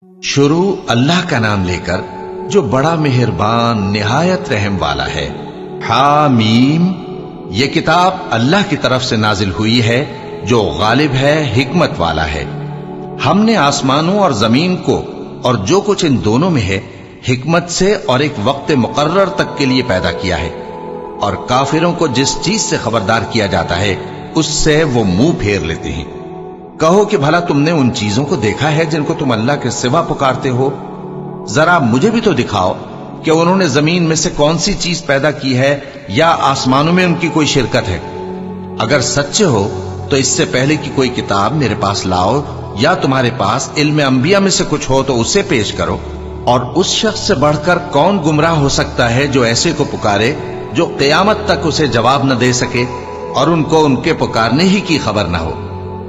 शुरू अल्लाह का नाम लेकर जो बड़ा मेहरबान निहायत रहम वाला है। हामीम, ये किताब अल्लाह की तरफ से नाजिल हुई है जो गालिब है, हिकमत वाला है। हमने आसमानों और जमीन को और जो कुछ इन दोनों में है हिकमत से और एक वक्त मुकर्रर तक के लिए पैदा किया है। और काफिरों को जिस चीज से खबरदार किया जाता है उससे वो मुंह फेर लेते हैं। कहो कि भला तुमने उन चीजों को देखा है जिनको तुम अल्लाह के सिवा पुकारते हो? जरा मुझे भी तो दिखाओ कि उन्होंने जमीन में से कौन सी चीज पैदा की है या आसमानों में उनकी कोई शिरकत है। अगर सच्चे हो तो इससे पहले की कोई किताब मेरे पास लाओ, या तुम्हारे पास इल्म अंबिया में से कुछ हो तो उसे पेश करो। और उस शख्स से बढ़कर कौन गुमराह हो सकता है जो ऐसे को पुकारे जो क़यामत तक उसे जवाब न दे सके और उनको उनके पुकारने ही की खबर न हो।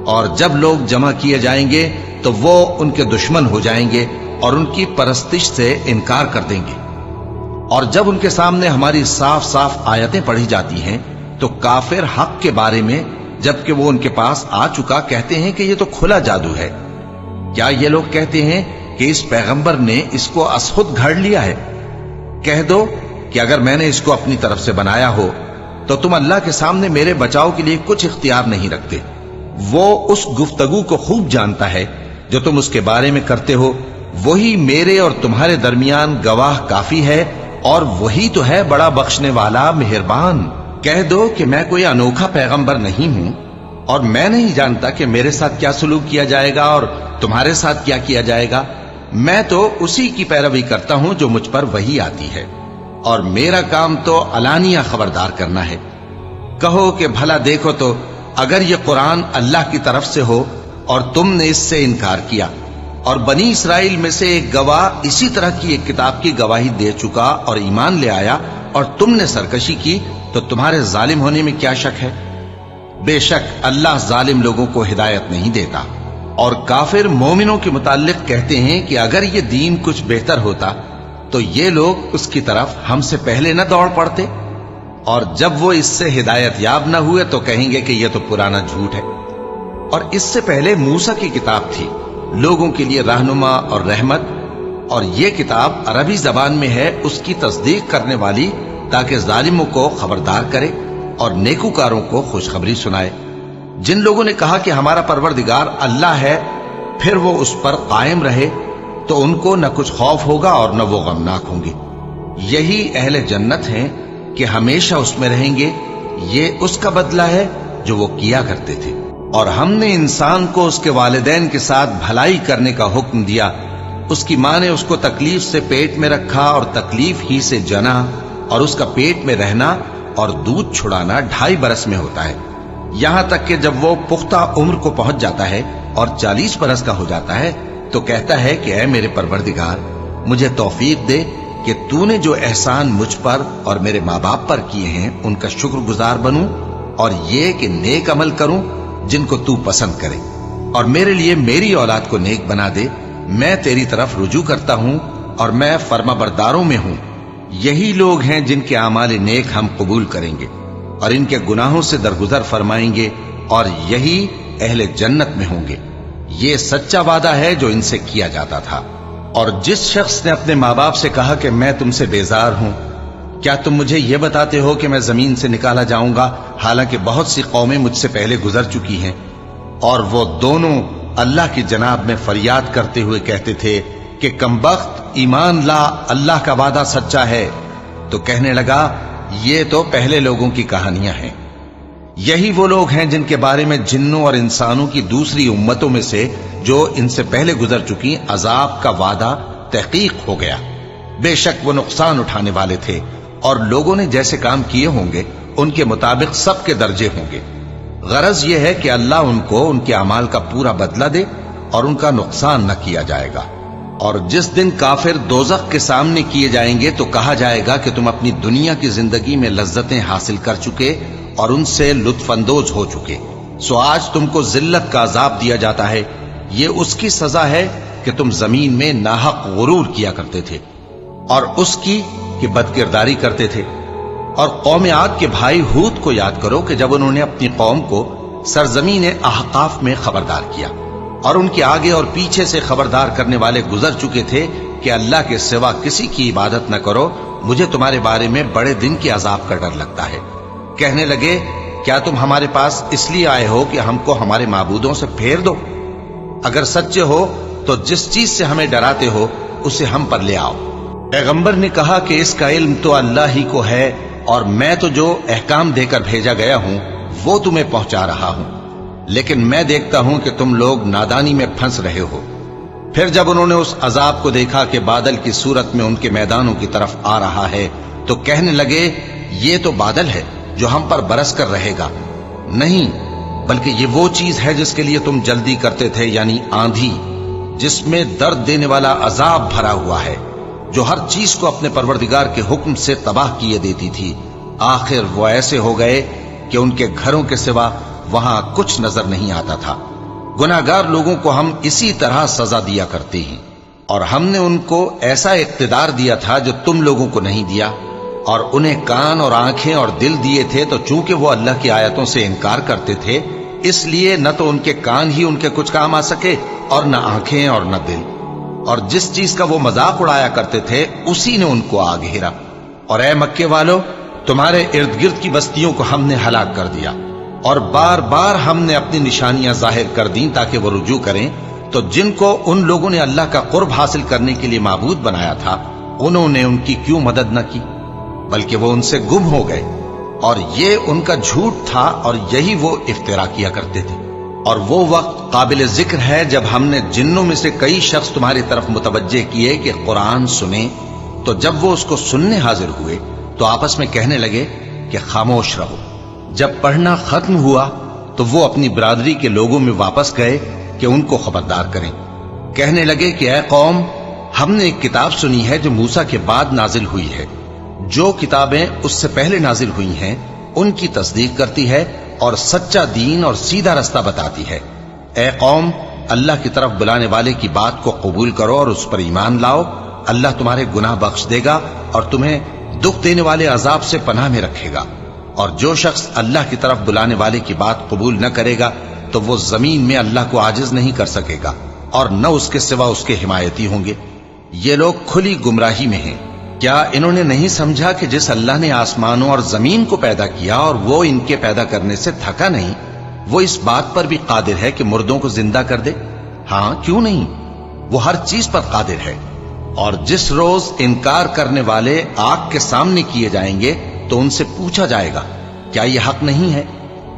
और जब लोग जमा किए जाएंगे तो वो उनके दुश्मन हो जाएंगे और उनकी परस्तिश से इनकार कर देंगे। और जब उनके सामने हमारी साफ साफ आयतें पढ़ी जाती हैं तो काफिर हक के बारे में, जबकि वो उनके पास आ चुका, कहते हैं कि ये तो खुला जादू है। क्या ये लोग कहते हैं कि इस पैगंबर ने इसको असखुद घड़ लिया है? कह दो कि अगर मैंने इसको अपनी तरफ से बनाया हो तो तुम अल्लाह के सामने मेरे बचाव के लिए कुछ इख्तियार नहीं रखते। वो उस गुफ्तगू को खूब जानता है जो तुम उसके बारे में करते हो। वही मेरे और तुम्हारे दरमियान गवाह काफी है और वही तो है बड़ा बख्शने वाला मेहरबान। कह दो कि मैं कोई अनोखा पैगंबर नहीं हूं और मैं नहीं जानता कि मेरे साथ क्या सलूक किया जाएगा और तुम्हारे साथ क्या किया जाएगा। मैं तो उसी की पैरवी करता हूं जो मुझ पर वही आती है और मेरा काम तो अलानिया खबरदार करना है। कहो कि भला देखो तो अगर ये कुरान अल्लाह की तरफ से हो और तुमने इससे इनकार किया और बनी इसराइल में से एक गवाह इसी तरह की एक किताब की गवाही दे चुका और ईमान ले आया और तुमने सरकशी की, तो तुम्हारे जालिम होने में क्या शक है? बेशक अल्लाह जालिम लोगों को हिदायत नहीं देता। और काफिर मोमिनों के मुताल्लिक कहते हैं कि अगर ये दीन कुछ बेहतर होता तो ये लोग उसकी तरफ हमसे पहले न दौड़ पड़ते। और जब वो इससे हिदायत याब न हुए तो कहेंगे कि यह तो पुराना झूठ है। और इससे पहले मूसा की किताब थी, लोगों के लिए रहनुमा और रहमत, और ये किताब अरबी जबान में है उसकी तस्दीक करने वाली, ताकि जालिमों को खबरदार करे और नेकूकारों को खुशखबरी सुनाए। जिन लोगों ने कहा कि हमारा परवरदिगार अल्लाह है, फिर वो उस पर कायम रहे तो उनको न कुछ खौफ होगा और न वो गमनाक होंगे। यही अहले जन्नत हैं कि हमेशा उसमें रहेंगे। ये उसका बदला है जो वो किया करते थे। और हमने इंसान को उसके वालिदैन के साथ भलाई करने का हुक्म दिया। उसकी मां ने उसको तकलीफ से पेट में रखा और तकलीफ ही से जना, और उसका पेट में रहना और दूध छुड़ाना 2.5 बरस में होता है। यहां तक कि जब वो पुख्ता उम्र को पहुंच जाता है और 40 बरस का हो जाता है तो कहता है कि ऐ मेरे परवरदिगार, मुझे तौफीक दे कि तूने जो एहसान मुझ पर और मेरे माँ बाप पर किए हैं उनका शुक्रगुजार बनूं, और ये कि नेक अमल करूं जिनको तू पसंद करे, और मेरे लिए मेरी औलाद को नेक बना दे। मैं तेरी तरफ रुजू करता हूं और मैं फर्माबरदारों में हूं। यही लोग हैं जिनके आमाल नेक हम कबूल करेंगे और इनके गुनाहों से दरगुजर फरमाएंगे, और यही अहले जन्नत में होंगे। ये सच्चा वादा है जो इनसे किया जाता था। और जिस शख्स ने अपने माँ बाप से कहा कि मैं तुमसे बेजार हूं, क्या तुम मुझे यह बताते हो कि मैं जमीन से निकाला जाऊंगा, हालांकि बहुत सी कौमें मुझसे पहले गुजर चुकी हैं? और वो दोनों अल्लाह की जनाब में फरियाद करते हुए कहते थे कि कमबख्त, ईमान ला, अल्लाह का वादा सच्चा है। तो कहने लगा, ये तो पहले लोगों की कहानियां हैं। यही वो लोग हैं जिनके बारे में जिन्नों और इंसानों की दूसरी उम्मतों में से जो इनसे पहले गुजर चुकी अजाब का वादा तहकीक हो गया। बेशक वो नुकसान उठाने वाले थे, और लोगों ने जैसे काम किए होंगे उनके मुताबिक सबके दर्जे होंगे। गरज यह है कि अल्लाह उनको उनके अमाल का पूरा बदला दे और उनका नुकसान न किया जाएगा। और जिस दिन काफिर दोजख के सामने किए जाएंगे तो कहा जाएगा कि तुम अपनी दुनिया की जिंदगी में लज्जतें हासिल कर चुके और उनसे लुत्फअंदोज हो चुके, सो आज तुमको जिल्लत का अजाब दिया जाता है। ये उसकी सजा है कि तुम जमीन में नाहक गुरूर किया करते थे और उसकी कि बदकिरदारी करते थे। और कौम आद के भाई हूद को याद करो कि जब उन्होंने अपनी कौम को सरजमीन अहकाफ में खबरदार किया اور ان کے آگے اور پیچھے سے خبردار کرنے والے گزر چکے تھے کہ اللہ کے سوا کسی کی عبادت نہ کرو، مجھے تمہارے بارے میں بڑے دن کے عذاب کا ڈر لگتا ہے۔ کہنے لگے کیا تم ہمارے پاس اس لیے آئے ہو کہ ہم کو ہمارے معبودوں سے پھیر دو؟ اگر سچے ہو تو جس چیز سے ہمیں ڈراتے ہو اسے ہم پر لے آؤ۔ پیغمبر نے کہا کہ اس کا علم تو اللہ ہی کو ہے، اور میں تو جو احکام دے کر بھیجا گیا ہوں وہ تمہیں پہنچا رہا ہوں، لیکن میں دیکھتا ہوں کہ تم لوگ نادانی میں پھنس رہے ہو۔ پھر جب انہوں نے اس عذاب کو دیکھا کہ بادل کی صورت میں ان کے میدانوں کی طرف آ رہا ہے تو کہنے لگے یہ تو بادل ہے جو ہم پر برس کر رہے گا، نہیں بلکہ یہ وہ چیز ہے جس کے لیے تم جلدی کرتے تھے، یعنی آندھی جس میں درد دینے والا عذاب بھرا ہوا ہے، جو ہر چیز کو اپنے پروردگار کے حکم سے تباہ کیے دیتی تھی۔ آخر وہ ایسے ہو گئے کہ ان کے گھروں کے سوا وہاں کچھ نظر نہیں آتا تھا۔ گناہگار لوگوں کو ہم اسی طرح سزا دیا کرتے ہیں، اور ہم نے ان کو ایسا اقتدار دیا تھا جو تم لوگوں کو نہیں دیا، اور انہیں کان اور آنکھیں اور دل دیے تھے، تو چونکہ وہ اللہ کی آیتوں سے انکار کرتے تھے اس لیے نہ تو ان کے کان ہی ان کے کچھ کام آ سکے اور نہ آنکھیں اور نہ دل، اور جس چیز کا وہ مذاق اڑایا کرتے تھے اسی نے ان کو آ گھیرا۔ اور اے مکے والو، تمہارے ارد گرد کی بستیوں کو ہم نے ہلاک کر دیا، اور بار بار ہم نے اپنی نشانیاں ظاہر کر دیں تاکہ وہ رجوع کریں، تو جن کو ان لوگوں نے اللہ کا قرب حاصل کرنے کے لیے معبود بنایا تھا انہوں نے ان کی کیوں مدد نہ کی، بلکہ وہ ان سے گم ہو گئے، اور یہ ان کا جھوٹ تھا اور یہی وہ افترا کیا کرتے تھے۔ اور وہ وقت قابل ذکر ہے جب ہم نے جنوں میں سے کئی شخص تمہاری طرف متوجہ کیے کہ قرآن سنیں، تو جب وہ اس کو سننے حاضر ہوئے تو آپس میں کہنے لگے کہ خاموش رہو۔ جب پڑھنا ختم ہوا تو وہ اپنی برادری کے لوگوں میں واپس گئے کہ ان کو خبردار کریں۔ کہنے لگے کہ اے قوم، ہم نے ایک کتاب سنی ہے جو موسیٰ کے بعد نازل ہوئی ہے، جو کتابیں اس سے پہلے نازل ہوئی ہیں ان کی تصدیق کرتی ہے اور سچا دین اور سیدھا رستہ بتاتی ہے۔ اے قوم، اللہ کی طرف بلانے والے کی بات کو قبول کرو اور اس پر ایمان لاؤ، اللہ تمہارے گناہ بخش دے گا اور تمہیں دکھ دینے والے عذاب سے پناہ میں رکھے گا۔ اور جو شخص اللہ کی طرف بلانے والے کی بات قبول نہ کرے گا تو وہ زمین میں اللہ کو عاجز نہیں کر سکے گا، اور نہ اس کے سوا اس کے حمایتی ہوں گے۔ یہ لوگ کھلی گمراہی میں ہیں۔ کیا انہوں نے نہیں سمجھا کہ جس اللہ نے آسمانوں اور زمین کو پیدا کیا اور وہ ان کے پیدا کرنے سے تھکا نہیں، وہ اس بات پر بھی قادر ہے کہ مردوں کو زندہ کر دے؟ ہاں، کیوں نہیں، وہ ہر چیز پر قادر ہے۔ اور جس روز انکار کرنے والے آگ کے سامنے کیے جائیں گے تو ان سے پوچھا جائے گا کیا یہ حق نہیں ہے؟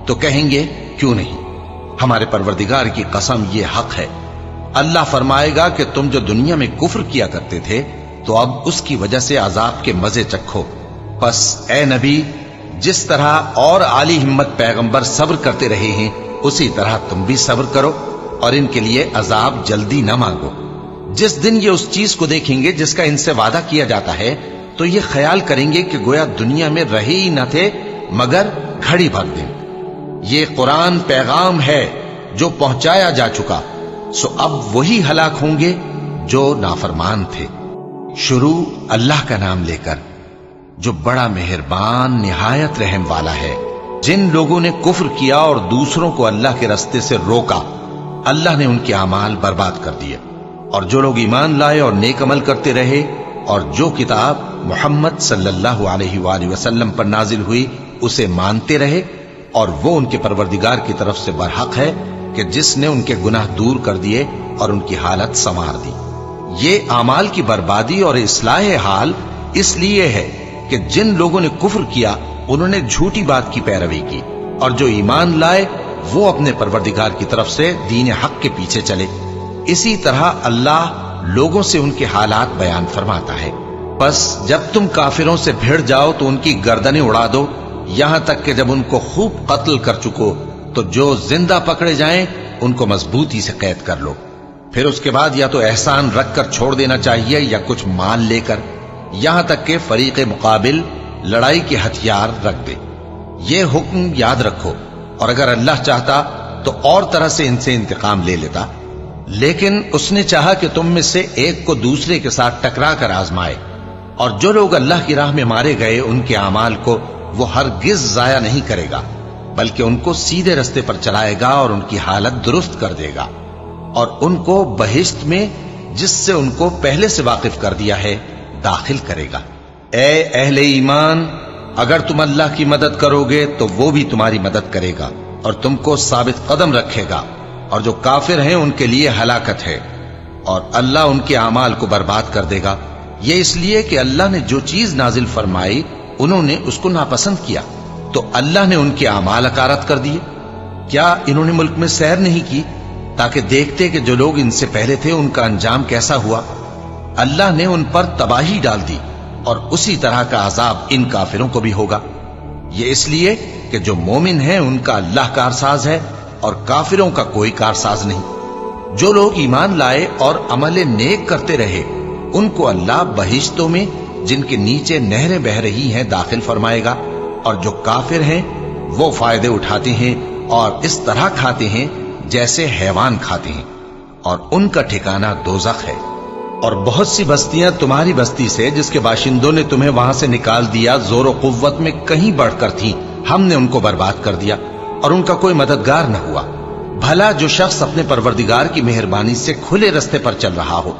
تو کہیں گے کیوں نہیں، ہمارے پروردگار کی قسم یہ حق ہے۔ اللہ فرمائے گا کہ تم جو دنیا میں کفر کیا کرتے تھے تو اب اس کی وجہ سے عذاب کے مزے چکھو۔ پس اے نبی، جس طرح اور عالی ہمت پیغمبر صبر کرتے رہے ہیں اسی طرح تم بھی صبر کرو، اور ان کے لیے عذاب جلدی نہ مانگو۔ جس دن یہ اس چیز کو دیکھیں گے جس کا ان سے وعدہ کیا جاتا ہے تو یہ خیال کریں گے کہ گویا دنیا میں رہے ہی نہ تھے مگر گھڑی بھر دن۔ یہ قرآن پیغام ہے جو پہنچایا جا چکا، سو اب وہی ہلاک ہوں گے جو نافرمان تھے۔ شروع اللہ کا نام لے کر جو بڑا مہربان نہایت رحم والا ہے۔ جن لوگوں نے کفر کیا اور دوسروں کو اللہ کے رستے سے روکا، اللہ نے ان کے اعمال برباد کر دیے، اور جو لوگ ایمان لائے اور نیک عمل کرتے رہے اور جو کتاب محمد صلی اللہ علیہ وآلہ وسلم پر نازل ہوئی اسے مانتے رہے، اور وہ ان کے پروردگار کی طرف سے برحق ہے کہ جس نے ان کے گناہ دور کر دیے اور ان کی حالت سنوار دی۔ یہ اعمال کی بربادی اور اصلاح حال اس لیے ہے کہ جن لوگوں نے کفر کیا انہوں نے جھوٹی بات کی پیروی کی، اور جو ایمان لائے وہ اپنے پروردگار کی طرف سے دین حق کے پیچھے چلے۔ اسی طرح اللہ لوگوں سے ان کے حالات بیان فرماتا ہے۔ پس جب تم کافروں سے بھیڑ جاؤ تو ان کی گردنیں اڑا دو، یہاں تک کہ جب ان کو خوب قتل کر چکو تو جو زندہ پکڑے جائیں ان کو مضبوطی سے قید کر لو۔ پھر اس کے بعد یا تو احسان رکھ کر چھوڑ دینا چاہیے یا کچھ مال لے کر، یہاں تک کہ فریق مقابل لڑائی کے ہتھیار رکھ دے۔ یہ حکم یاد رکھو، اور اگر اللہ چاہتا تو اور طرح سے ان سے انتقام لے لیتا، لیکن اس نے چاہا کہ تم میں سے ایک کو دوسرے کے ساتھ ٹکرا کر آزمائے، اور جو لوگ اللہ کی راہ میں مارے گئے ان کے اعمال کو وہ ہرگز ضائع نہیں کرے گا، بلکہ ان کو سیدھے رستے پر چلائے گا اور ان کی حالت درست کر دے گا۔ اور ان کو بہشت میں جس سے ان کو پہلے سے واقف کر دیا ہے داخل کرے گا۔ اے اہل ایمان، اگر تم اللہ کی مدد کرو گے تو وہ بھی تمہاری مدد کرے گا اور تم کو ثابت قدم رکھے گا، اور جو کافر ہیں ان کے لیے ہلاکت ہے، اور اللہ ان کے اعمال کو برباد کر دے گا۔ یہ اس لیے کہ اللہ نے جو چیز نازل فرمائی انہوں نے اس کو ناپسند کیا، تو اللہ نے ان کے اعمال اکارت کر دیے۔ کیا انہوں نے ملک میں سیر نہیں کی تاکہ دیکھتے کہ جو لوگ ان سے پہلے تھے ان کا انجام کیسا ہوا؟ اللہ نے ان پر تباہی ڈال دی، اور اسی طرح کا عذاب ان کافروں کو بھی ہوگا۔ یہ اس لیے کہ جو مومن ہیں ان کا اللہ کارساز ہے اور کافروں کا کوئی کارساز نہیں۔ جو لوگ ایمان لائے اور عمل نیک کرتے رہے ان کو اللہ بہشتوں میں جن کے نیچے نہریں بہ رہی ہیں داخل فرمائے گا، اور جو کافر ہیں وہ فائدے اٹھاتے ہیں اور اس طرح کھاتے ہیں جیسے حیوان کھاتے ہیں، اور ان کا ٹھکانہ دوزخ ہے۔ اور بہت سی بستیاں تمہاری بستی سے جس کے باشندوں نے تمہیں وہاں سے نکال دیا زور و قوت میں کہیں بڑھ کر تھیں، ہم نے ان کو برباد کر دیا اور ان کا کوئی مددگار نہ ہوا۔ بھلا جو شخص اپنے پروردگار کی مہربانی سے کھلے رستے پر چل رہا ہو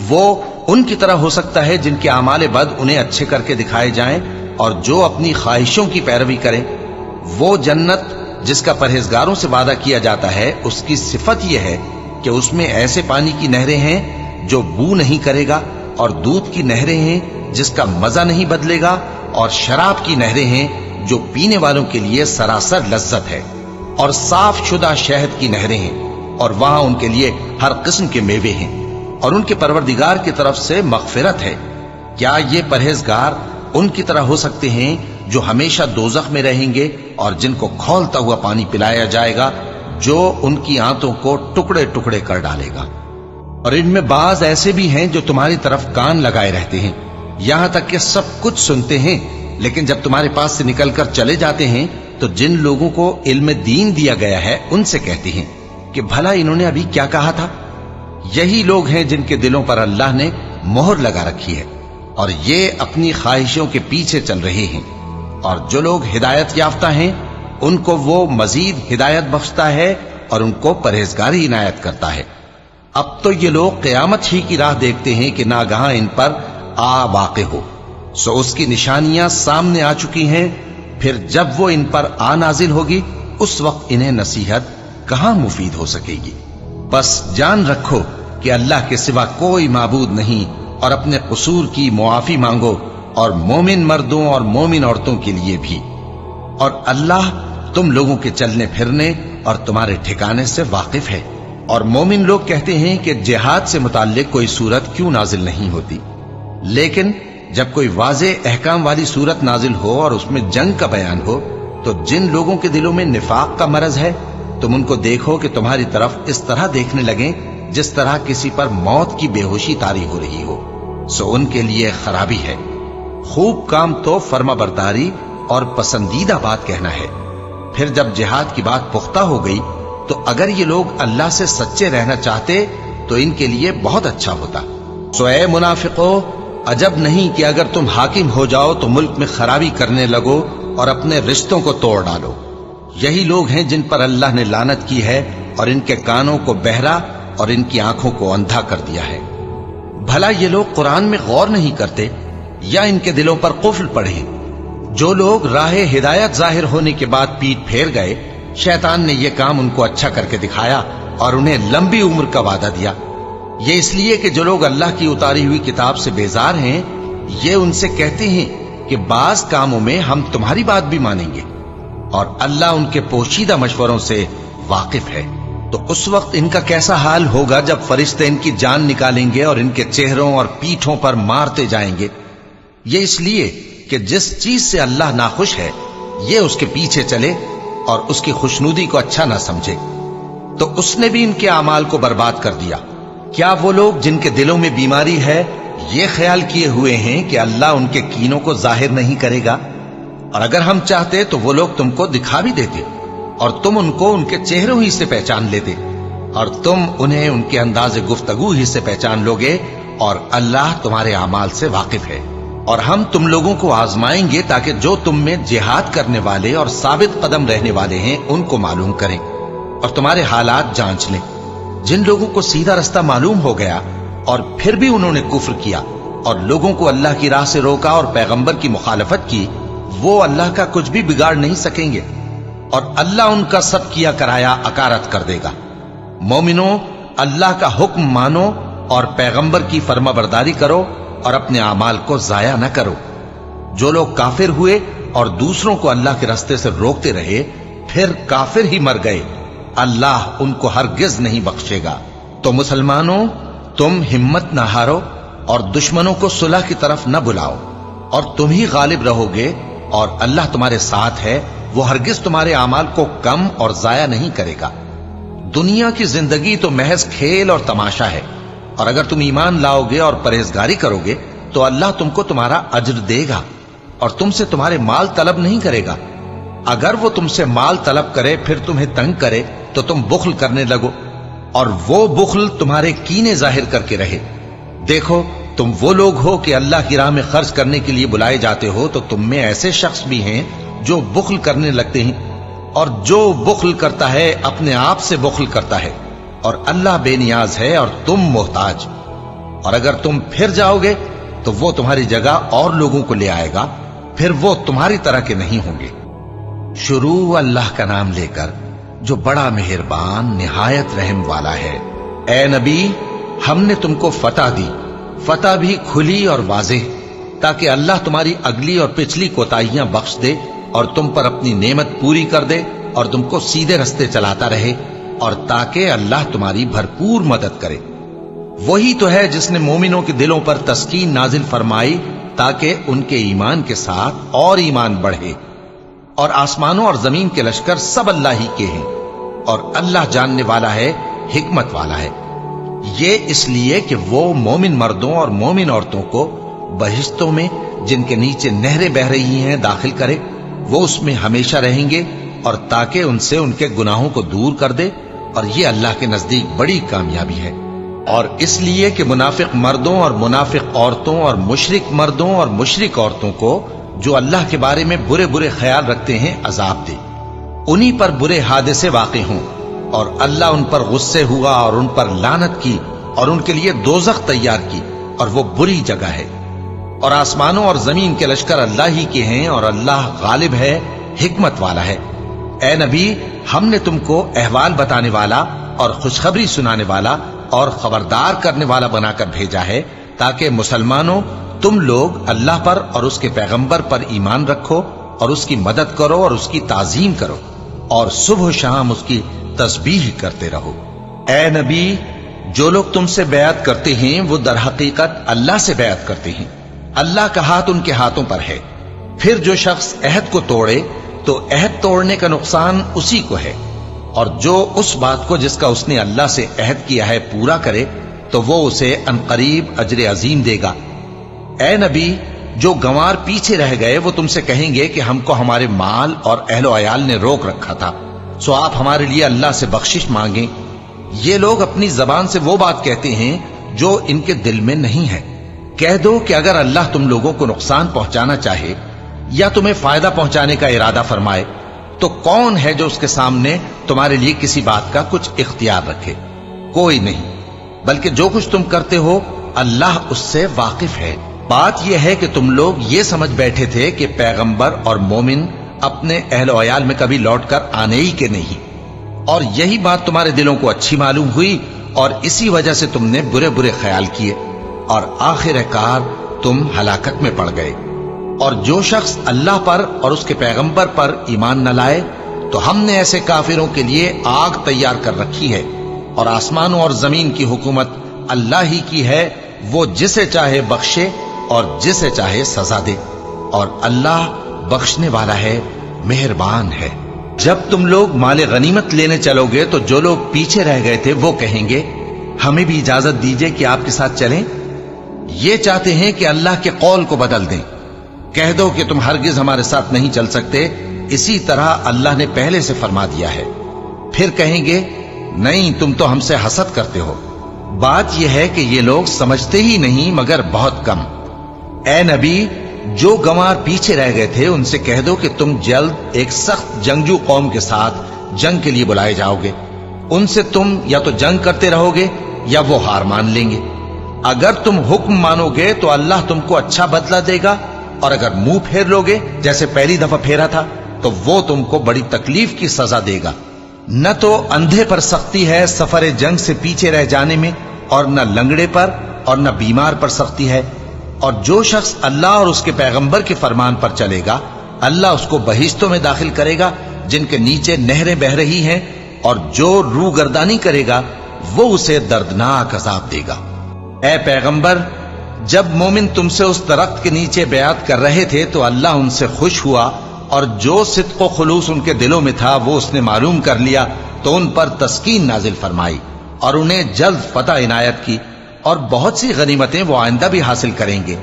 وہ ان کی طرح ہو سکتا ہے جن کے اعمال بد انہیں اچھے کر کے دکھائے جائیں، اور جو اپنی خواہشوں کی پیروی کریں وہ جنت جس کا پرہیزگاروں سے وعدہ کیا جاتا ہے اس کی صفت یہ ہے کہ اس میں ایسے پانی کی نہریں ہیں جو بو نہیں کرے گا، اور دودھ کی نہریں ہیں جس کا مزہ نہیں بدلے گا، اور شراب کی نہریں ہیں جو پینے والوں کے لیے سراسر لذت ہے، اور صاف شدہ شہد کی نہریں ہیں، اور وہاں ان کے لیے ہر قسم کے میوے ہیں، اور ان کے پروردگار کی طرف سے مغفرت ہے۔ کیا یہ پرہیزگار ان کی طرح ہو سکتے ہیں جو ہمیشہ دوزخ میں رہیں گے اور جن کو کھولتا ہوا پانی پلایا جائے گا جو ان کی آنتوں کو ٹکڑے ٹکڑے کر ڈالے گا؟ اور ان میں بعض ایسے بھی ہیں جو تمہاری طرف کان لگائے رہتے ہیں، یہاں تک کہ سب کچھ سنتے ہیں، لیکن جب تمہارے پاس سے نکل کر چلے جاتے ہیں تو جن لوگوں کو علم دین دیا گیا ہے ان سے کہتے ہیں کہ بھلا انہوں نے ابھی کیا کہا تھا؟ یہی لوگ ہیں جن کے دلوں پر اللہ نے مہر لگا رکھی ہے اور یہ اپنی خواہشوں کے پیچھے چل رہے ہیں، اور جو لوگ ہدایت یافتہ ہیں ان کو وہ مزید ہدایت بخشتا ہے اور ان کو پرہیزگاری عنایت کرتا ہے۔ اب تو یہ لوگ قیامت ہی کی راہ دیکھتے ہیں کہ ناگہاں ان پر آ واقع ہو، سو اس کی نشانیاں سامنے آ چکی ہیں، پھر جب وہ ان پر آ نازل ہوگی اس وقت انہیں نصیحت کہاں مفید ہو سکے گی۔ بس جان رکھو کہ اللہ کے سوا کوئی معبود نہیں، اور اپنے قصور کی معافی مانگو، اور مومن مردوں اور مومن عورتوں کے لیے بھی، اور اللہ تم لوگوں کے چلنے پھرنے اور تمہارے ٹھکانے سے واقف ہے۔ اور مومن لوگ کہتے ہیں کہ جہاد سے متعلق کوئی سورت کیوں نازل نہیں ہوتی، لیکن جب کوئی واضح احکام والی سورت نازل ہو اور اس میں جنگ کا بیان ہو تو جن لوگوں کے دلوں میں نفاق کا مرض ہے تم ان کو دیکھو کہ تمہاری طرف اس طرح دیکھنے لگیں جس طرح کسی پر موت کی بے ہوشی طاری ہو رہی ہو، سو ان کے لیے خرابی ہے۔ خوب کام تو فرما برداری اور پسندیدہ بات کہنا ہے۔ پھر جب جہاد کی بات پختہ ہو گئی تو اگر یہ لوگ اللہ سے سچے رہنا چاہتے تو ان کے لیے بہت اچھا ہوتا۔ سو اے منافقو، عجب نہیں کہ اگر تم حاکم ہو جاؤ تو ملک میں خرابی کرنے لگو اور اپنے رشتوں کو توڑ ڈالو۔ یہی لوگ ہیں جن پر اللہ نے لعنت کی ہے اور ان کے کانوں کو بہرا اور ان کی آنکھوں کو اندھا کر دیا ہے۔ بھلا یہ لوگ قرآن میں غور نہیں کرتے یا ان کے دلوں پر قفل پڑے؟ جو لوگ راہ ہدایت ظاہر ہونے کے بعد پیٹ پھیر گئے، شیطان نے یہ کام ان کو اچھا کر کے دکھایا اور انہیں لمبی عمر کا وعدہ دیا۔ یہ اس لیے کہ جو لوگ اللہ کی اتاری ہوئی کتاب سے بیزار ہیں یہ ان سے کہتے ہیں کہ بعض کاموں میں ہم تمہاری بات بھی مانیں گے، اور اللہ ان کے پوشیدہ مشوروں سے واقف ہے۔ تو اس وقت ان کا کیسا حال ہوگا جب فرشتے ان کی جان نکالیں گے اور ان کے چہروں اور پیٹھوں پر مارتے جائیں گے۔ یہ اس لیے کہ جس چیز سے اللہ ناخوش ہے یہ اس کے پیچھے چلے اور اس کی خوشنودی کو اچھا نہ سمجھے، تو اس نے بھی ان کے اعمال کو برباد کر دیا۔ کیا وہ لوگ جن کے دلوں میں بیماری ہے یہ خیال کیے ہوئے ہیں کہ اللہ ان کے کینوں کو ظاہر نہیں کرے گا؟ اور اگر ہم چاہتے تو وہ لوگ تم کو دکھا بھی دیتے اور تم ان کو ان کے چہروں ہی سے پہچان لیتے، اور تم انہیں ان کے انداز گفتگو ہی سے پہچان لوگے، اور اللہ تمہارے اعمال سے واقف ہے۔ اور ہم تم لوگوں کو آزمائیں گے تاکہ جو تم میں جہاد کرنے والے اور ثابت قدم رہنے والے ہیں ان کو معلوم کریں اور تمہارے حالات جانچ لیں۔ जिन लोगों को सीधा रास्ता मालूम हो गया और फिर भी उन्होंने कुफ्र किया और लोगों को अल्लाह की राह से रोका और पैगंबर की मुखालफत की, वो अल्लाह का कुछ भी बिगाड़ नहीं सकेंगे और अल्लाह उनका सब किया कराया अकारत कर देगा। मोमिनो, अल्लाह का हुक्म मानो और पैगंबर की फर्माबरदारी करो और अपने अमाल को जाया न करो। जो लोग काफिर हुए और दूसरों को अल्लाह के रास्ते से रोकते रहे फिर काफिर ही मर गए, अल्लाह उनको हरगिज नहीं बख्शेगा। तो मुसलमानों, तुम हिम्मत न हारो और दुश्मनों को सुलह की तरफ न बुलाओ और तुम ही गालिब रहोगे और अल्लाह तुम्हारे साथ है, वो हरगिज तुम्हारे अमाल को कम और जाया नहीं करेगा। दुनिया की जिंदगी तो महज खेल और तमाशा है और अगर तुम ईमान लाओगे और परहेजगारी करोगे तो अल्लाह तुमको तुम्हारा अज्र देगा और तुमसे तुम्हारे माल तलब नहीं करेगा। अगर वो तुमसे माल तलब करे फिर तुम्हें तंग करे तो तुम बुख्ल करने लगो और वो बुख्ल तुम्हारे कीने जाहिर करके रहे। देखो, तुम वो लोग हो कि अल्लाह की राह में खर्च करने के लिए बुलाए जाते हो, तो तुम में ऐसे शख्स भी हैं जो बुख्ल करने लगते हैं और जो बुख्ल करता है अपने आप से बुख्ल करता है और अल्लाह बेनियाज है और तुम मोहताज। और अगर तुम फिर जाओगे तो वो तुम्हारी जगह और लोगों को ले आएगा, फिर वो तुम्हारी तरह के नहीं होंगे। शुरू अल्लाह का नाम लेकर जो बड़ा मेहरबान निहायत रहम वाला है। ए नबी, हमने तुमको फतह दी, फतह भी खुली और वाज़ेह, ताकि अल्लाह तुम्हारी अगली और पिछली कोताहियां बख्श दे और तुम पर अपनी नेमत पूरी कर दे और तुमको सीधे रास्ते चलाता रहे और ताकि अल्लाह तुम्हारी भरपूर मदद करे। वही तो है जिसने मोमिनों के दिलों पर तस्कीन नाजिल फरमाई ताकि उनके ईमान के साथ और ईमान बढ़े। और आसमानों और जमीन के लश्कर सब अल्लाह ही के हैं और अल्लाह जानने वाला है, हिकमत वाला है। ये इसलिए कि वो मोमिन मर्दों और मोमिन औरतों को बहिश्तों में जिनके नीचे नहरें बह रही हैं दाखिल करे, वो उसमें हमेशा रहेंगे और ताकि उनसे उनके गुनाहों को दूर कर दे, और ये अल्लाह के नजदीक बड़ी कामयाबी है। और इसलिए कि मुनाफिक मर्दों और मुनाफिक औरतों और मुशरिक मर्दों और मुशरिक औरतों को जो अल्लाह के बारे में बुरे बुरे ख्याल रखते हैं अजाब दे, उन्हीं पर बुरे हादसे वाक़े हों और अल्लाह उन पर गुस्से हुआ और उन पर लानत की और उनके लिए दोज़ख तैयार की और वो बुरी जगह है। और आसमानों और जमीन के लश्कर अल्लाह ही के हैं और अल्लाह गालिब है, हिकमत वाला है। ए नबी, हमने तुमको अहवाल बताने वाला और खुशखबरी सुनाने वाला और खबरदार करने वाला बनाकर भेजा है ताकि मुसलमानों, तुम लोग अल्लाह पर और उसके पैगंबर पर ईमान रखो और उसकी मदद करो और उसकी ताजीम करो और सुबह शाम उसकी तस्बीह करते रहो। ए नबी, जो लोग तुमसे बैत करते हैं वो दर हकीकत अल्लाह से बैत करते हैं, अल्लाह का हाथ उनके हाथों पर है। फिर जो शख्स अहद को तोड़े तो अहद तोड़ने का नुकसान उसी को है, और जो उस बात को जिसका उसने अल्लाह से अहद किया है पूरा करे तो वो उसे अनकरीब अजर अजीम देगा। ए नबी, जो गंवार पीछे रह गए वो तुमसे कहेंगे कि हमको हमारे माल और अहलो अयाल ने रोक रखा था, सो आप हमारे लिए अल्लाह से बख्शिश मांगे। ये लोग अपनी जबान से वो बात कहते हैं जो इनके दिल में नहीं है। कह दो कि अगर अल्लाह तुम लोगों को नुकसान पहुंचाना चाहे या तुम्हें फायदा पहुंचाने का इरादा फरमाए तो कौन है जो उसके सामने तुम्हारे लिए किसी बात का कुछ इख्तियार रखे? कोई नहीं, बल्कि जो कुछ तुम करते हो अल्लाह उससे वाकिफ है। बात यह है कि तुम लोग ये समझ बैठे थे कि पैगंबर और मोमिन अपने अहल अयाल में कभी लौटकर आने ही के नहीं, और यही बात तुम्हारे दिलों को अच्छी मालूम हुई और इसी वजह से तुमने बुरे बुरे ख्याल किए और आखिरकार तुम हलाकत में पड़ गए। और जो शख्स अल्लाह पर और उसके पैगंबर पर ईमान न लाए तो हमने ऐसे काफिरों के लिए आग तैयार कर रखी है, और आसमानों और जमीन की हुकूमत अल्लाह ही की है, वो जिसे चाहे बख्शे और जिसे चाहे सजा दे, और अल्लाह बख्शने वाला है, मेहरबान है। जब तुम लोग माले गनीमत लेने चलोगे तो जो लोग पीछे रह गए थे वो कहेंगे, हमें भी इजाजत दीजिए कि आपके साथ चलें। ये चाहते हैं कि अल्लाह के कौल को बदल दें। कह दो कि तुम हरगिज हमारे साथ नहीं चल सकते, इसी तरह अल्लाह ने पहले से फरमा दिया है। फिर कहेंगे, नहीं, तुम तो हमसे हसद करते हो। बात यह है कि ये लोग समझते ही नहीं मगर बहुत कम। ए नबी, जो गंवार पीछे रह गए थे उनसे कह दो कि तुम जल्द एक सख्त जंगजू कौम के साथ जंग के लिए बुलाए जाओगे, ان سے تم یا تو جنگ کرتے رہو گے یا وہ ہار مان لیں گے۔ اگر تم حکم مانو گے تو اللہ تم کو اچھا بدلہ دے گا، اور اگر منہ پھیر لو گے جیسے پہلی دفعہ پھیرا تھا تو وہ تم کو بڑی تکلیف کی سزا دے گا۔ نہ تو اندھے پر سختی ہے سفر جنگ سے پیچھے رہ جانے میں، اور نہ لنگڑے پر اور نہ بیمار پر سختی ہے، اور جو شخص اللہ اور اس کے پیغمبر کے فرمان پر چلے گا اللہ اس کو بہشتوں میں داخل کرے گا جن کے نیچے نہریں بہ رہی ہیں، اور جو روح گردانی کرے گا وہ اسے دردناک عذاب دے گا۔ اے پیغمبر، جب مومن تم سے اس درخت کے نیچے بیعت کر رہے تھے تو اللہ ان سے خوش ہوا، اور جو صدق و خلوص ان کے دلوں میں تھا وہ اس نے معلوم کر لیا تو ان پر تسکین نازل فرمائی اور انہیں جلد فتح عنایت کی، اور بہت سی غنیمتیں وہ آئندہ بھی حاصل کریں گے،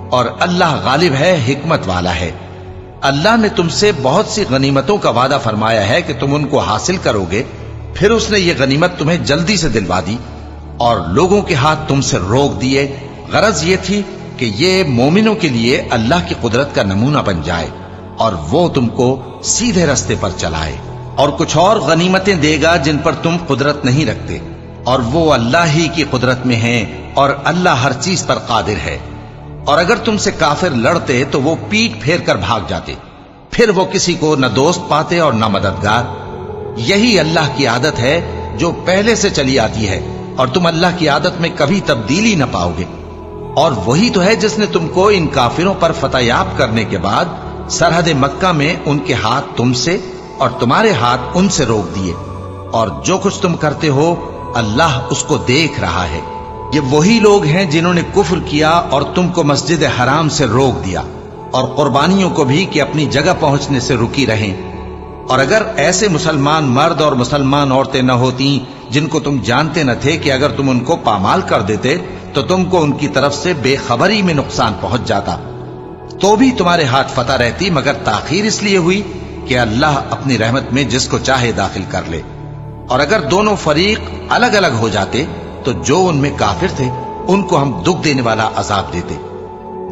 اور اللہ غالب ہے، حکمت والا ہے۔ اللہ نے تم سے بہت سی غنیمتوں کا وعدہ فرمایا ہے کہ تم ان کو حاصل کرو گے، پھر اس نے یہ غنیمت تمہیں جلدی سے دلوا دی اور لوگوں کے ہاتھ تم سے روک دیے۔ غرض یہ تھی کہ یہ مومنوں کے لیے اللہ کی قدرت کا نمونہ بن جائے اور وہ تم کو سیدھے رستے پر چلائے، اور کچھ اور غنیمتیں دے گا جن پر تم قدرت نہیں رکھتے، اور وہ اللہ ہی کی قدرت میں ہیں، اور اللہ ہر چیز پر قادر ہے۔ اور اگر تم سے کافر لڑتے تو وہ پیٹ پھیر کر بھاگ جاتے، پھر وہ کسی کو نہ دوست پاتے اور نہ مددگار۔ یہی اللہ کی عادت ہے جو پہلے سے چلی آتی ہے، اور تم اللہ کی عادت میں کبھی تبدیلی نہ پاؤ گے۔ اور وہی تو ہے جس نے تم کو ان کافروں پر فتح یاب کرنے کے بعد سرحد مکہ میں ان کے ہاتھ تم سے اور تمہارے ہاتھ ان سے روک دیے، اور جو کچھ تم کرتے ہو اللہ اس کو دیکھ رہا ہے۔ یہ وہی لوگ ہیں جنہوں نے کفر کیا اور تم کو مسجد حرام سے روک دیا، اور قربانیوں کو بھی کہ اپنی جگہ پہنچنے سے رکی رہیں۔ اور اگر ایسے مسلمان مرد اور مسلمان عورتیں نہ ہوتی جن کو تم جانتے نہ تھے کہ اگر تم ان کو پامال کر دیتے تو تم کو ان کی طرف سے بے خبری میں نقصان پہنچ جاتا، تو بھی تمہارے ہاتھ فتح رہتی، مگر تاخیر اس لیے ہوئی کہ اللہ اپنی رحمت میں جس کو چاہے داخل کر لے۔ اور اگر دونوں فریق الگ الگ ہو جاتے تو جو ان میں کافر تھے ان کو ہم دکھ دینے والا عذاب دیتے۔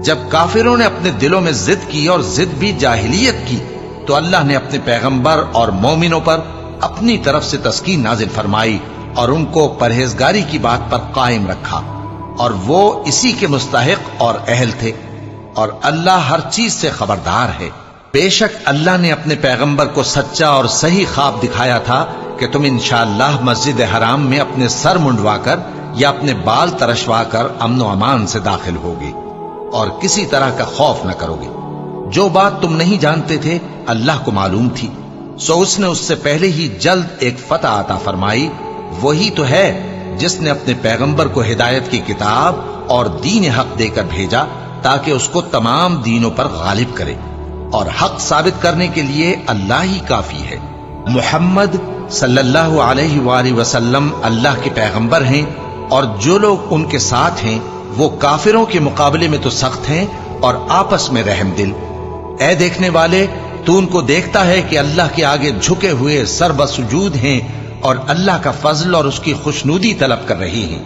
جب کافروں نے اپنے دلوں میں ضد کی، اور ضد بھی جاہلیت کی، تو اللہ نے اپنے پیغمبر اور مومنوں پر اپنی طرف سے تسکین نازل فرمائی اور ان کو پرہیزگاری کی بات پر قائم رکھا، اور وہ اسی کے مستحق اور اہل تھے، اور اللہ ہر چیز سے خبردار ہے۔ بے شک اللہ نے اپنے پیغمبر کو سچا اور صحیح خواب دکھایا تھا کہ تم انشاءاللہ مسجد حرام میں اپنے سر منڈوا کر یا اپنے بال ترشوا کر امن و امان سے داخل ہوگے اور کسی طرح کا خوف نہ کرو گے۔ جو بات تم نہیں جانتے تھے اللہ کو معلوم تھی، سو اس نے اس سے پہلے ہی جلد ایک فتح عطا فرمائی۔ وہی تو ہے جس نے اپنے پیغمبر کو ہدایت کی کتاب اور دین حق دے کر بھیجا تاکہ اس کو تمام دینوں پر غالب کرے، اور حق ثابت کرنے کے لیے اللہ ہی کافی ہے۔ محمد صلی اللہ علیہ وآلہ وسلم اللہ کے پیغمبر ہیں، اور جو لوگ ان کے ساتھ ہیں وہ کافروں کے مقابلے میں تو سخت ہیں اور آپس میں رحم دل۔ اے دیکھنے والے، تو ان کو دیکھتا ہے کہ اللہ کے آگے جھکے ہوئے سر بسجود ہیں اور اللہ کا فضل اور اس کی خوشنودی طلب کر رہے ہیں۔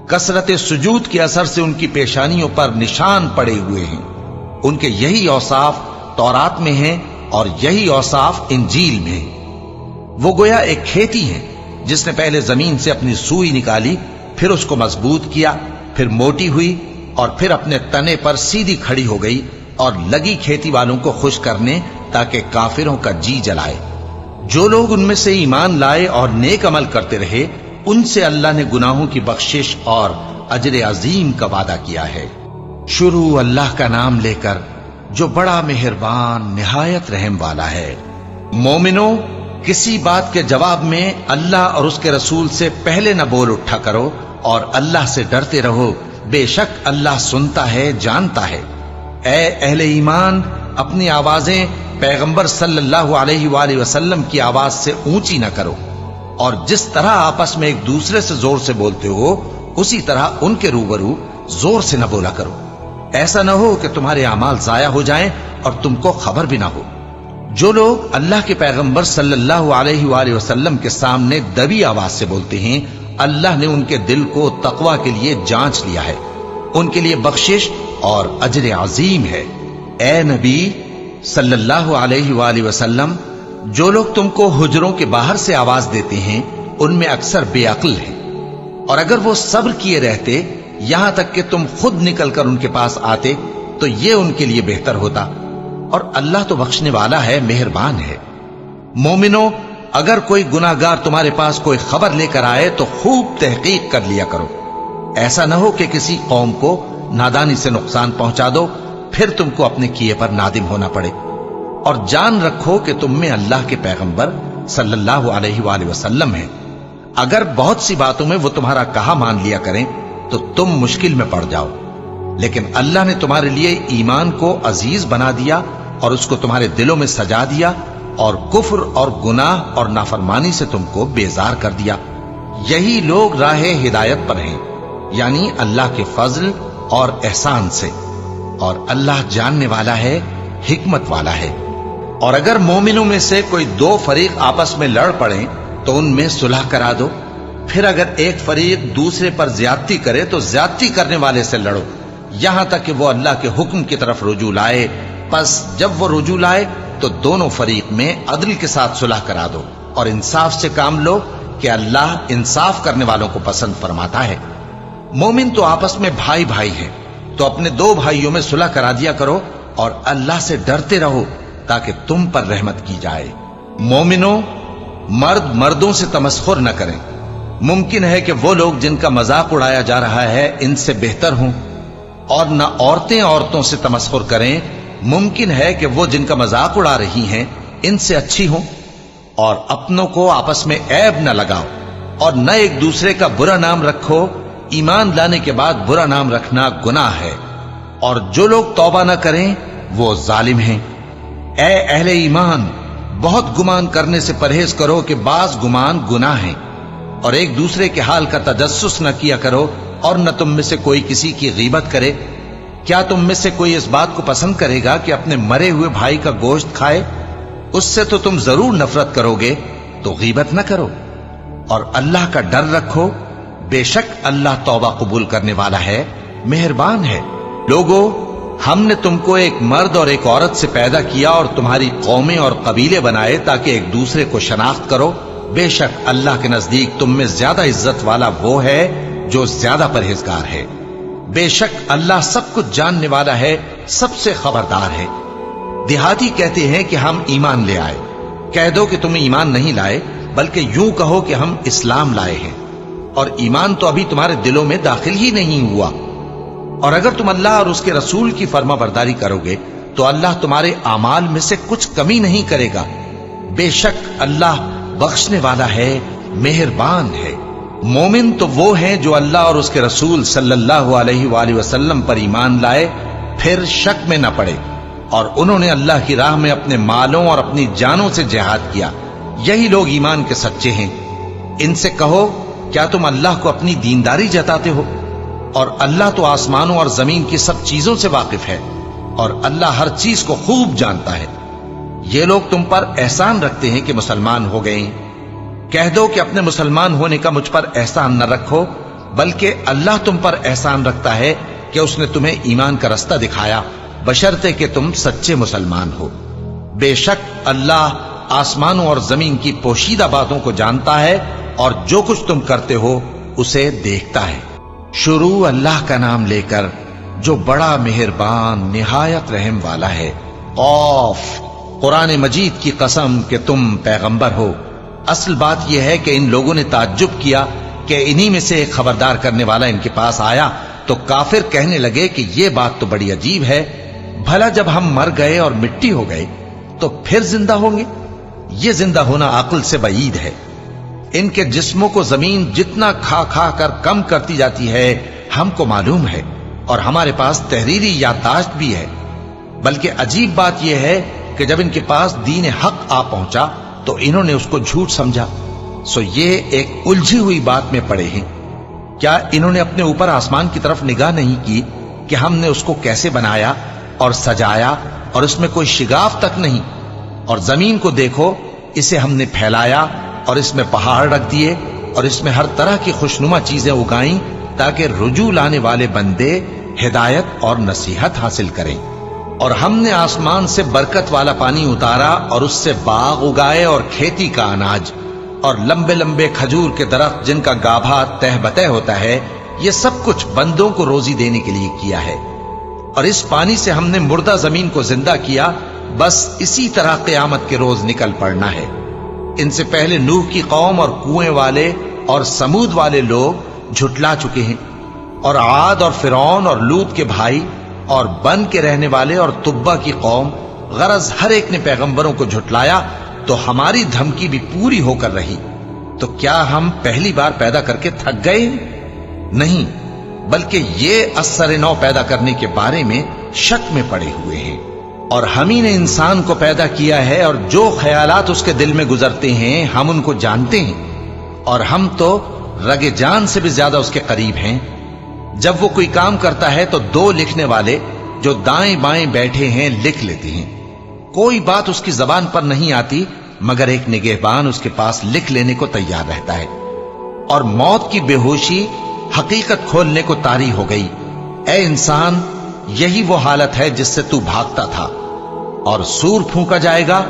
کثرت سجود کے اثر سے ان کی پیشانیوں پر نشان پڑے ہوئے ہیں۔ ان کے یہی اوصاف تورات میں ہیں اور یہی اوصاف انجیل میں ہیں۔ وہ گویا ایک کھیتی ہے جس نے پہلے زمین سے اپنی سوئی نکالی، پھر اس کو مضبوط کیا، پھر موٹی ہوئی، اور پھر اپنے تنے پر سیدھی کھڑی ہو گئی، اور لگی کھیتی والوں کو خوش کرنے تاکہ کافروں کا جی جلائے۔ جو لوگ ان میں سے ایمان لائے اور نیک عمل کرتے رہے ان سے اللہ نے گناہوں کی بخشش اور اجر عظیم کا وعدہ کیا ہے۔ شروع اللہ کا نام لے کر جو بڑا مہربان نہایت رحم والا ہے۔ مومنوں، کسی بات کے جواب میں اللہ اور اس کے رسول سے پہلے نہ بول اٹھا کرو، اور اللہ سے ڈرتے رہو، بے شک اللہ سنتا ہے، جانتا ہے۔ اے اہل ایمان، اپنی آوازیں پیغمبر صلی اللہ علیہ وآلہ وسلم کی آواز سے اونچی نہ کرو، اور جس طرح آپس میں ایک دوسرے سے زور سے بولتے ہو اسی طرح ان کے روبرو زور سے نہ بولا کرو، ایسا نہ ہو کہ تمہارے اعمال ضائع ہو جائیں اور تم کو خبر بھی نہ ہو۔ جو لوگ اللہ کے پیغمبر صلی اللہ علیہ وآلہ وسلم کے سامنے دبی آواز سے بولتے ہیں اللہ نے ان کے دل کو تقوی کے لیے جانچ لیا ہے، ان کے لیے بخشش اور اجر عظیم ہے۔ اے نبی صلی اللہ علیہ وآلہ وسلم، جو لوگ تم کو حجروں کے باہر سے آواز دیتے ہیں उनमें अक्सर बेअक्ल हैं। और अगर वो सब्र किए रहते यहां तक कि तुम खुद निकलकर उनके पास आते तो ये उनके लिए बेहतर होता। और अल्लाह तो बख्शने वाला है, मेहरबान है। मोमिनो, अगर कोई गुनाहगार तुम्हारे पास कोई खबर लेकर आए तो खूब तहकीक कर लिया करो। ऐसा न हो कि किसी कौम को नादानी से नुकसान पहुंचा दो, फिर तुमको अपने किए पर नादिम होना पड़े। और जान रखो कि तुम में अल्लाह के पैगंबर सल्लल्लाहु अलैहि वसल्लम हैं। अगर बहुत सी बातों में वो तुम्हारा कहा मान लिया करें तो तुम मुश्किल में पड़ जाओ, लेकिन अल्लाह ने तुम्हारे लिए ईमान को अजीज बना दिया और उसको तुम्हारे दिलों में सजा दिया और कुफ्र और गुनाह और नाफरमानी से तुमको बेजार कर दिया। यही लोग राहे हिदायत पर हैं, यानी अल्लाह के फजल और एहसान से। और अल्लाह जानने वाला है, हिकमत वाला है। और अगर मोमिनों में से कोई दो फरीक आपस में लड़ पड़े तो उनमें सुलह करा दो। फिर अगर एक फरीक दूसरे पर ज्यादती करे तो ज्यादती करने वाले से लड़ो, यहां तक कि वो अल्लाह के हुक्म की तरफ रुजू लाए। बस जब वो रुजू लाए तो दोनों फरीक में अदल के साथ सुलह करा दो और इंसाफ से काम लो कि अल्लाह इंसाफ करने वालों को पसंद फरमाता है। मोमिन तो आपस में भाई भाई हैं, तो अपने दो भाइयों में सुलह करा दिया करो और अल्लाह से डरते रहो ताकि तुम पर रहमत की जाए। मोमिनो, मर्द मर्दों से तमस्खुर न करें। मुमकिन है कि वो लोग जिनका मजाक उड़ाया जा रहा है इनसे बेहतर हों, और न औरतें औरतों से तमस्खुर करें। मुमकिन है कि वो जिनका मजाक उड़ा रही हैं इनसे अच्छी हों। और अपनों को आपस में ऐब न लगाओ और न एक दूसरे का बुरा नाम रखो। ईमान लाने के बाद बुरा नाम रखना गुनाह है, और जो लोग तौबा न करें वो जालिम हैं। ए अहले ईमान, बहुत गुमान करने से परहेज करो कि बाज गुमान गुनाह है। और एक दूसरे के हाल का तजस्सुस न किया करो और न तुम में से कोई किसी की गीबत करे। क्या तुम में से कोई इस बात को पसंद करेगा कि अपने मरे हुए भाई का गोश्त खाए? उससे तो तुम जरूर नफरत करोगे, तो गीबत न करो। और अल्लाह का डर रखो, बेशक अल्लाह तौबा कबूल करने वाला है, मेहरबान है। लोगो, हमने तुमको एक मर्द और एक औरत से पैदा किया और तुम्हारी कौमें और कबीले बनाए ताकि एक दूसरे को शनाख्त करो। बेशक अल्लाह के नजदीक तुम में ज्यादा इज्जत वाला वो है जो ज्यादा परहेजगार है। बेशक अल्लाह सब कुछ जानने वाला है, सबसे खबरदार है। देहाती कहते हैं कि हम ईमान ले आए। कह दो कि तुम ईमान नहीं लाए, बल्कि यूं कहो कि हम इस्लाम लाए हैं, और ईमान तो अभी तुम्हारे दिलों में दाखिल ही नहीं हुआ। और अगर तुम अल्लाह और उसके रसूल की फर्माबरदारी करोगे तो अल्लाह तुम्हारे आमाल में से कुछ कमी नहीं करेगा। बेशक अल्लाह बख्शने वाला है, मेहरबान है। मोमिन तो वो हैं जो अल्लाह और उसके रसूल सल्लल्लाहु अलैहि वसल्लम पर ईमान लाए, फिर शक में न पड़े, और उन्होंने अल्लाह की राह में अपने मालों और अपनी जानों से जिहाद किया। यही लोग ईमान के सच्चे हैं। इनसे कहो, क्या तुम अल्लाह को अपनी दीनदारी जताते हो? और अल्लाह तो आसमानों और जमीन की सब चीजों से वाकिफ है, और अल्लाह हर चीज को खूब जानता है। ये लोग तुम पर एहसान रखते हैं कि मुसलमान हो गए। कह दो कि अपने मुसलमान होने का मुझ पर एहसान न रखो, बल्कि अल्लाह तुम पर एहसान रखता है कि उसने तुम्हें ईमान का रास्ता दिखाया, बशर्ते कि तुम सच्चे मुसलमान हो। बेशक अल्लाह आसमानों और जमीन की पोशीदा बातों को जानता है, और जो कुछ तुम करते हो उसे देखता है। शुरू अल्लाह का नाम लेकर जो बड़ा मेहरबान निहायत रहम वाला है। औफ, कुरान मजीद की कसम कि तुम पैगंबर हो। असल बात यह है कि इन लोगों ने ताज्जुब किया कि इन्हीं में से एक खबरदार करने वाला इनके पास आया, तो काफिर कहने लगे कि यह बात तो बड़ी अजीब है। भला जब हम मर गए और मिट्टी हो गए तो फिर जिंदा होंगे? ये जिंदा होना अक्ल से बईद है। इनके जिस्मों को जमीन जितना खा खा कर कम करती जाती है हमको मालूम है, और हमारे पास तहरीरी याददाश्त भी है। बल्कि अजीब बात यह है कि जब इनके पास दीन हक आ पहुंचा तो इन्होंने उसको झूठ समझा। सो ये एक उलझी हुई बात में पड़े हैं। क्या इन्होंने अपने ऊपर आसमान की तरफ निगाह नहीं की कि हमने उसको कैसे बनाया और सजाया, और इसमें कोई शिगाफ तक नहीं? और जमीन को देखो, इसे हमने फैलाया और इसमें पहाड़ रख दिए और इसमें हर तरह की खुशनुमा चीजें उगाई ताकि रुजू लाने वाले बंदे हिदायत और नसीहत हासिल करें। और हमने आसमान से बरकत वाला पानी उतारा और उससे बाग उगाए और खेती का अनाज, और लंबे लंबे खजूर के दरख्त जिनका गाभा तह बतह होता है, ये सब कुछ बंदों को रोजी देने के लिए किया है। और इस पानी से हमने मुर्दा जमीन को जिंदा किया, बस इसी तरह क़यामत के रोज निकल पड़ना है। इनसे पहले नूह की कौम और कुएं वाले और समूद वाले लोग झुटला चुके हैं, और आद और फिरौन और लूत के भाई और बन के रहने वाले और तुब्बा की कौम, गरज हर एक ने पैगंबरों को झुटलाया, तो हमारी धमकी भी पूरी होकर रही। तो क्या हम पहली बार पैदा करके थक गए? नहीं, बल्कि ये असर नौ पैदा करने के बारे में शक में पड़े हुए हैं। और हम ही ने इंसान को पैदा किया है, और जो ख्यालात उसके दिल में गुजरते हैं हम उनको जानते हैं, और हम तो रगे जान से भी ज्यादा उसके करीब हैं। जब वो कोई काम करता है तो दो लिखने वाले जो दाएं बाएं बैठे हैं लिख लेते हैं। कोई बात उसकी जबान पर नहीं आती मगर एक निगहबान उसके पास लिख लेने को तैयार रहता है। और मौत की बेहोशी हकीकत खोलने को तारी हो गई। ए इंसान, यही वो हालत है जिससे तू भागता था, और सूर फूंका जाएगा,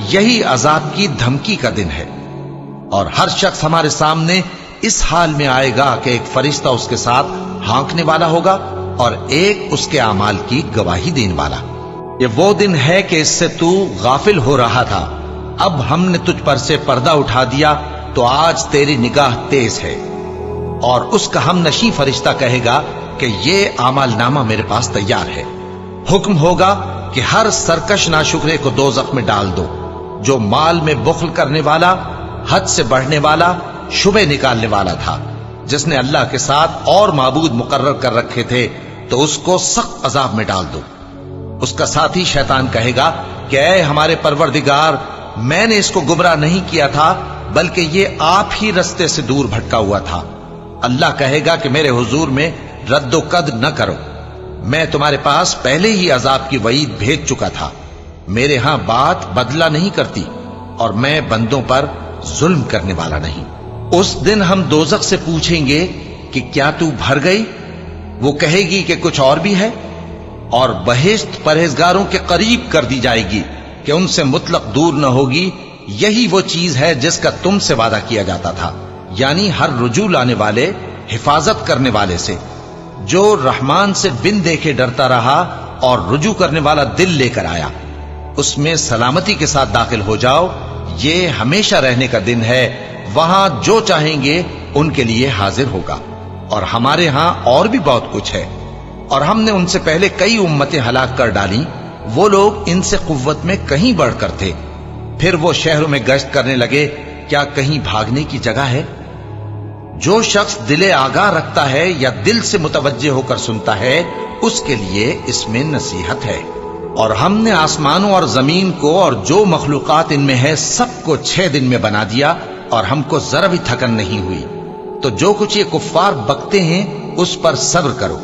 यही अजाब की धमकी का दिन है। और हर शख्स हमारे सामने इस हाल में आएगा कि एक फरिश्ता उसके साथ हाँकने वाला होगा और एक उसके अमाल की गवाही देने वाला। ये वो दिन है कि इससे तू गाफिल हो रहा था, अब हमने तुझ पर से पर्दा उठा दिया, तो आज तेरी निगाह तेज है। और उसका हम नशी फरिश्ता कहेगा कि ये अमालनामा मेरे पास तैयार है। हुक्म होगा कि हर सरकश नाशुक्रे को दोज़ख में डाल दो, जो माल में बुख्ल करने वाला, हद से बढ़ने वाला, शुबे निकालने वाला था, जिसने अल्लाह के साथ और माबूद मुकर्रर कर रखे थे, तो उसको सख्त अजाब में डाल दो। उसका साथी शैतान कहेगा कि ऐ हमारे परवरदिगार, मैंने इसको गुमराह नहीं किया था, बल्कि ये आप ही रस्ते से दूर भटका हुआ था। अल्लाह कहेगा कि मेरे हुजूर में रद्दो कद न करो, मैं तुम्हारे पास पहले ही अजाब की वईद भेज चुका था। मेरे यहां बात बदला नहीं करती, और मैं बंदों पर जुल्म करने वाला नहीं। उस दिन हम दोज़ख से पूछेंगे कि क्या तू भर गई? वो कहेगी कि कुछ और भी है। और बहिश्त परहेजगारों के करीब कर दी जाएगी कि उनसे मुतलक दूर न होगी। यही वो चीज है जिसका तुमसे वादा किया जाता था, यानी हर रुजू लाने वाले, हिफाजत करने वाले से, जो रहमान से बिन देखे डरता रहा और रुजू करने वाला दिल लेकर आया, उसमें सलामती के साथ दाखिल हो जाओ। ये हमेशा रहने का दिन है, वहां जो चाहेंगे उनके लिए हाजिर होगा। और हमारे यहां और भी बहुत कुछ है। और हमने उनसे पहले कई उम्मतें हलाक कर डाली, वो लोग इनसे कुव्वत में कहीं बढ़कर थे। फिर वो शहरों में गश्त करने लगे, क्या कहीं भागने की जगह है? जो शख्स दिले आगाह रखता है या दिल से मुतवज्जे होकर सुनता है, उसके लिए इसमें नसीहत है। और हमने आसमानों और जमीन को और जो मखलूकात इनमें है सबको 6 दिन में बना दिया, और हमको जरा भी थकन नहीं हुई। तो जो कुछ ये कुफ्फार बकते हैं उस पर सब्र करो,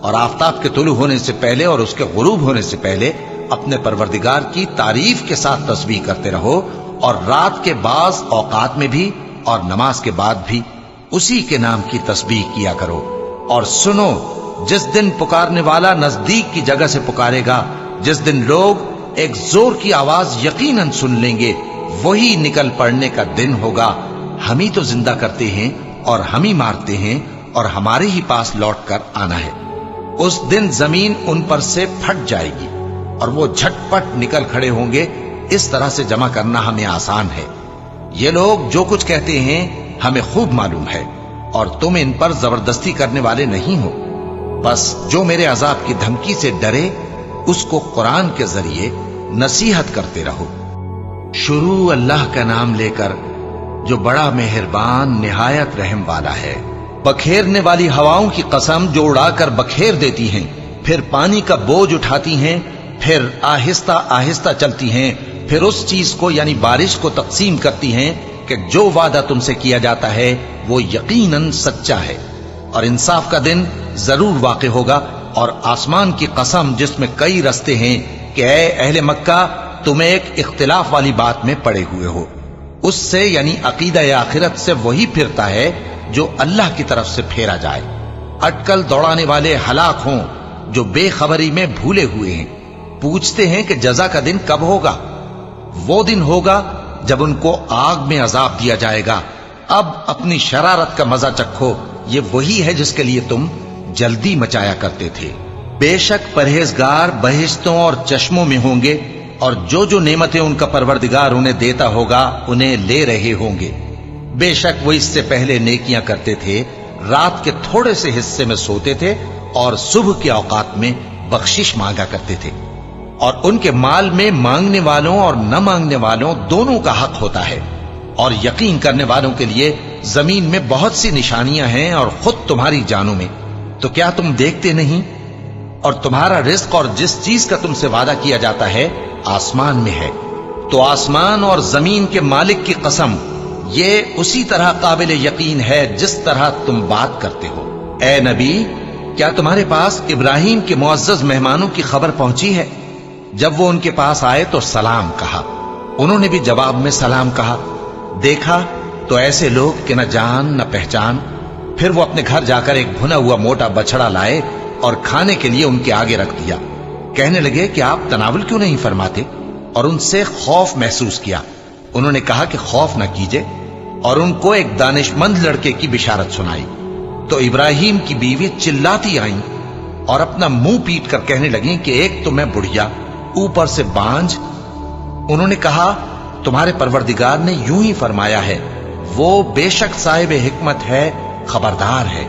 और आफताब के तुलू होने से पहले और उसके गुरूब होने से पहले अपने परवरदिगार की तारीफ के साथ तस्बीह करते रहो, और रात के बाज औकात में भी और नमाज के बाद भी उसी के नाम की तस्बीह किया करो। और सुनो, जिस दिन पुकारने वाला नजदीक की जगह से पुकारेगा, जिस दिन लोग एक जोर की आवाज यकीनन सुन लेंगे, वही निकल पड़ने का दिन होगा। हम ही तो जिंदा करते हैं और हम ही मारते हैं, और हमारे ही पास लौट कर आना है। उस दिन जमीन उन पर से फट जाएगी और वो झटपट निकल खड़े होंगे। इस तरह से जमा करना हमें आसान है। ये लोग जो कुछ कहते हैं हमें खूब मालूम है, और तुम इन पर जबरदस्ती करने वाले नहीं हो। बस जो मेरे अजाब की धमकी से डरे, उसको कुरान के जरिए नसीहत करते रहो। शुरू अल्लाह का नाम लेकर, जो बड़ा मेहरबान निहायत रहम वाला है। बखेरने वाली हवाओं की कसम, जो उड़ाकर बखेर देती हैं, फिर पानी का बोझ उठाती हैं, फिर आहिस्ता आहिस्ता चलती हैं, फिर उस चीज को यानी बारिश को तकसीम करती हैं कि जो वादा तुमसे किया जाता है वो यकीनन सच्चा है, और इंसाफ का दिन जरूर वाक़ होगा। और आसमान की कसम जिसमें कई रस्ते हैं कि ऐ अहले मक्का, तुम एक इख्तिलाफ वाली बात में पड़े हुए हो। उससे यानी अकीदा या आखिरत से वही फिरता है जो अल्लाह की तरफ से फेरा जाए। अटकल दौड़ाने वाले हलाक हों जो बेखबरी में भूले हुए हैं। पूछते हैं कि जजा का दिन कब होगा? वो दिन होगा جب ان کو آگ میں عذاب دیا جائے گا، اب اپنی شرارت کا مزہ چکھو، یہ وہی ہے جس کے لیے تم جلدی مچایا کرتے تھے۔ بے شک پرہیزگار بہشتوں اور چشموں میں ہوں گے، اور جو نعمتیں ان کا پروردگار انہیں دیتا ہوگا انہیں لے رہے ہوں گے۔ بے شک وہ اس سے پہلے نیکیاں کرتے تھے، رات کے تھوڑے سے حصے میں سوتے تھے اور صبح کے اوقات میں بخشش مانگا کرتے تھے، اور ان کے مال میں مانگنے والوں اور نہ مانگنے والوں دونوں کا حق ہوتا ہے، اور یقین کرنے والوں کے لیے زمین میں بہت سی نشانیاں ہیں اور خود تمہاری جانوں میں، تو کیا تم دیکھتے نہیں؟ اور تمہارا رزق اور جس چیز کا تم سے وعدہ کیا جاتا ہے آسمان میں ہے، تو آسمان اور زمین کے مالک کی قسم، یہ اسی طرح قابل یقین ہے جس طرح تم بات کرتے ہو۔ اے نبی، کیا تمہارے پاس ابراہیم کے معزز مہمانوں کی خبر پہنچی ہے؟ جب وہ ان کے پاس آئے تو سلام کہا، انہوں نے بھی جواب میں سلام کہا۔ دیکھا تو ایسے لوگ کہ نہ جان نہ پہچان۔ پھر وہ اپنے گھر جا کر ایک بھنا ہوا موٹا بچڑا لائے اور کھانے کے لیے ان کے آگے رکھ دیا۔ کہنے لگے کہ آپ تناول کیوں نہیں فرماتے؟ اور ان سے خوف محسوس کیا۔ انہوں نے کہا کہ خوف نہ کیجے، اور ان کو ایک دانش مند لڑکے کی بشارت سنائی۔ تو ابراہیم کی بیوی چلاتی آئیں اور اپنا منہ پیٹ کر کہنے لگیں کہ ایک تو میں بڑھیا، اوپر سے بانجھ۔ انہوں نے کہا تمہارے پروردگار نے یوں ہی فرمایا ہے، وہ بے شک صاحب حکمت ہے، خبردار ہے۔